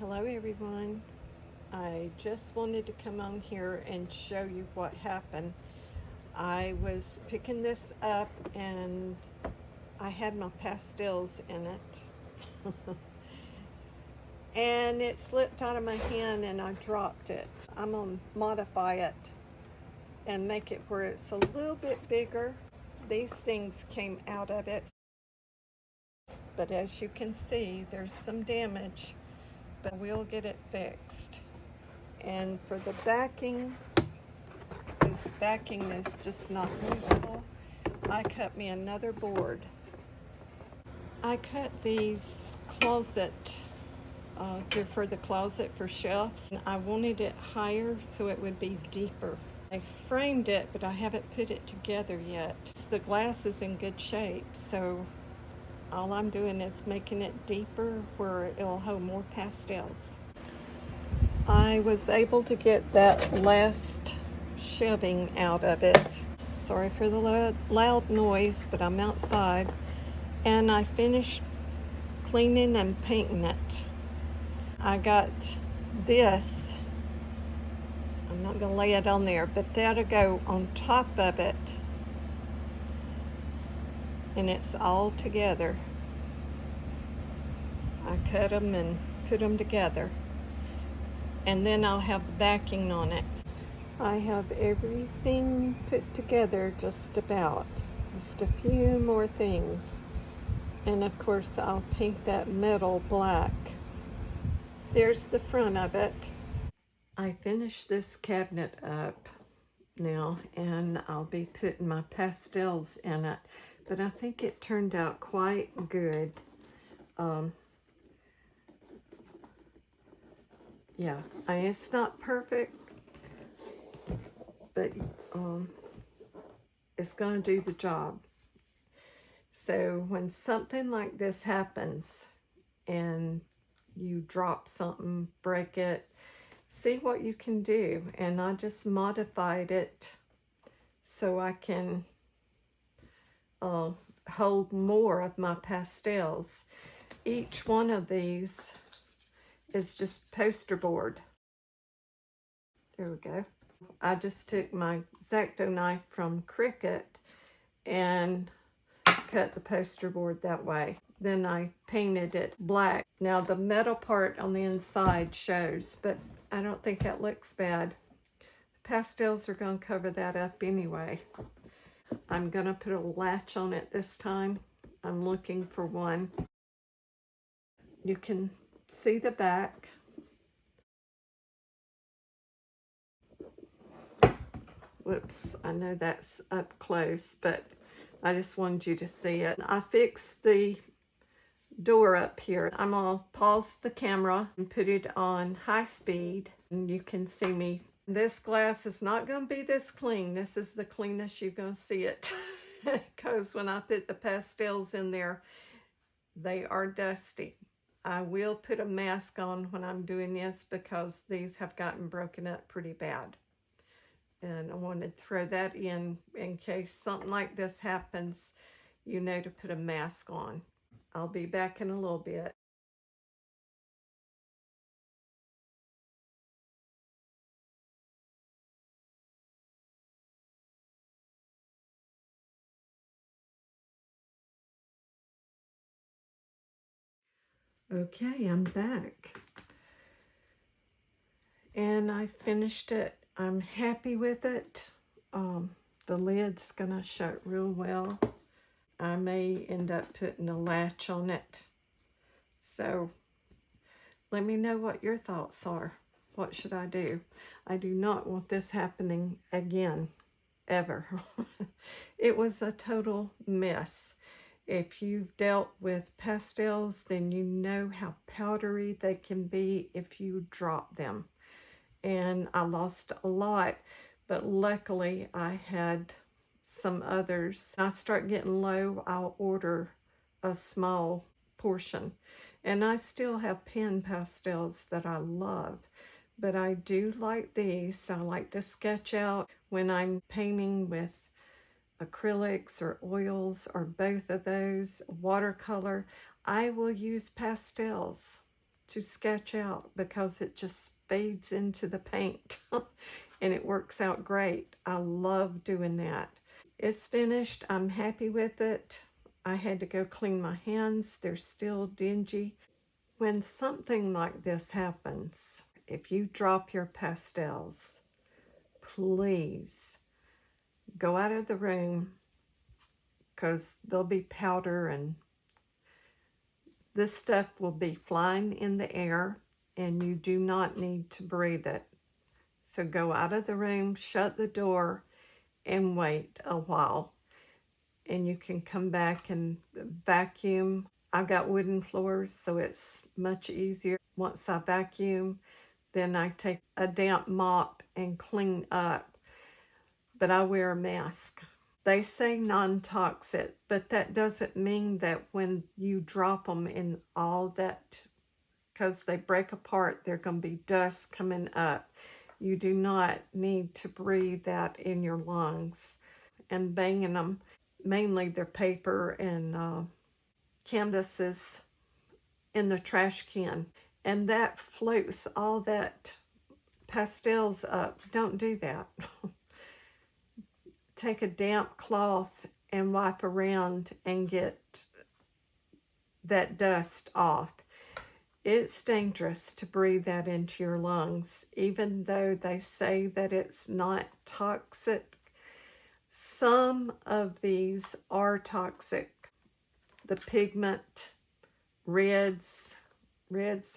Hello everyone. I just wanted to come on here and show you what happened. I was picking this up and I had my pastels in it. And it slipped out of my hand and I dropped it. I'm going to modify it and make it where it's a little bit bigger. These things came out of it, but as you can see, there's some damage, but we'll get it fixed. And for the backing, this backing is just not usable, I cut me another board. I cut these closet, for the closet for shelves. And I wanted it higher so it would be deeper. I framed it, but I haven't put it together yet. The glass is in good shape, so all I'm doing is making it deeper where it'll hold more pastels. I was able to get that last shelving out of it. Sorry for the loud noise, but I'm outside. And I finished cleaning and painting it. I got this. I'm not going to lay it on there, but that'll go on top of it. And it's all together. I cut them and put them together. And then I'll have the backing on it. I have everything put together just about. Just a few more things. And of course I'll paint that metal black. There's the front of it. I finished this cabinet up now and I'll be putting my pastels in it. But I think it turned out quite good. Yeah, it's not perfect, but it's going to do the job. So when something like this happens and you drop something, break it, see what you can do. And I just modified it so I can hold more of my pastels. Each one of these is just poster board. There we go. I just took my X-Acto knife from Cricut and cut the poster board that way. Then I painted it black. Now the metal part on the inside shows, but I don't think that looks bad. Pastels are going to cover that up anyway. I'm going to put a latch on it this time. I'm looking for one. You can see the back. Whoops, I know that's up close, but I just wanted you to see it. I fixed the door up here. I'm gonna pause the camera and put it on high speed, and you can see me. This glass is not gonna be this clean. This is the cleanest you're gonna see it. Because when I put the pastels in there, they are dusty. I will put a mask on when I'm doing this because these have gotten broken up pretty bad. And I wanted to throw that in case something like this happens, you know to put a mask on. I'll be back in a little bit. Okay, I'm back. And I finished it. I'm happy with it. The lid's gonna shut real well. I may end up putting a latch on it. So let me know what your thoughts are. What should I do? I do not want this happening again, ever. It was a total mess. If you've dealt with pastels, then you know how powdery they can be if you drop them. And I lost a lot, but luckily I had some others. I start getting low, I'll order a small portion. And I still have pen pastels that I love, but I do like these. I like to sketch out when I'm painting with acrylics or oils or both of those, watercolor. I will use pastels. to sketch out because it just fades into the paint and it works out great. I love doing that. It's finished. I'm happy with it. I had to go clean my hands. They're still dingy. When something like this happens, if you drop your pastels, please go out of the room because there'll be powder and this stuff will be flying in the air and you do not need to breathe it. So go out of the room, shut the door, and wait a while. And you can come back and vacuum. I've got wooden floors, so it's much easier. Once I vacuum, then I take a damp mop and clean up. But I wear a mask. They say non-toxic, but that doesn't mean that when you drop them in all that, because they break apart, they're going to be dust coming up. You do not need to breathe that in your lungs. And banging them, mainly they're paper and canvases, in the trash can. And that floats all that pastels up. Don't do that. Take a damp cloth and wipe around and get that dust off. It's dangerous to breathe that into your lungs, even though they say that it's not toxic. Some of these are toxic. The pigment, reds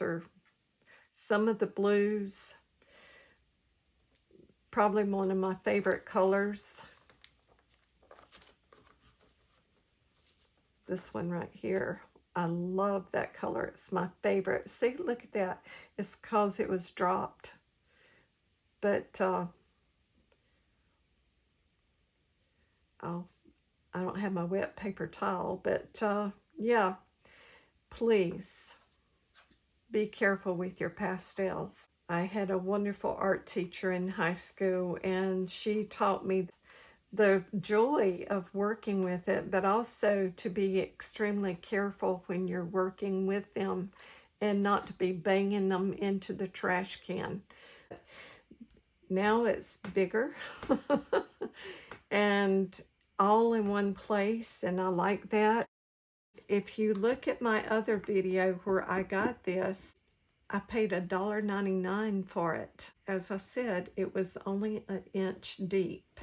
or some of the blues, probably one of my favorite colors. This one right here. I love that color. It's my favorite. See, look at that. It's because it was dropped. But, oh, I don't have my wet paper towel. But, yeah, please be careful with your pastels. I had a wonderful art teacher in high school, and she taught me the joy of working with it, but also to be extremely careful when you're working with them and not to be banging them into the trash can. Now it's bigger and all in one place, and I like that. If you look at my other video where I got this, I paid $1.99 for it. As I said, it was only an inch deep.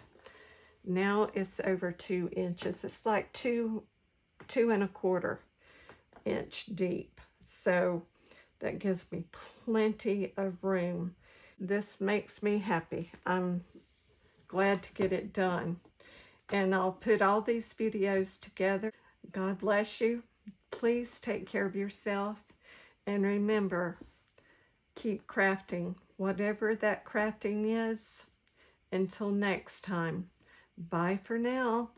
Now it's over 2 inches. It's like two and a quarter inch deep. So that gives me plenty of room. This makes me happy. I'm glad to get it done. And I'll put all these videos together. God bless you. Please take care of yourself. And remember, keep crafting. Whatever that crafting is, until next time. Bye for now.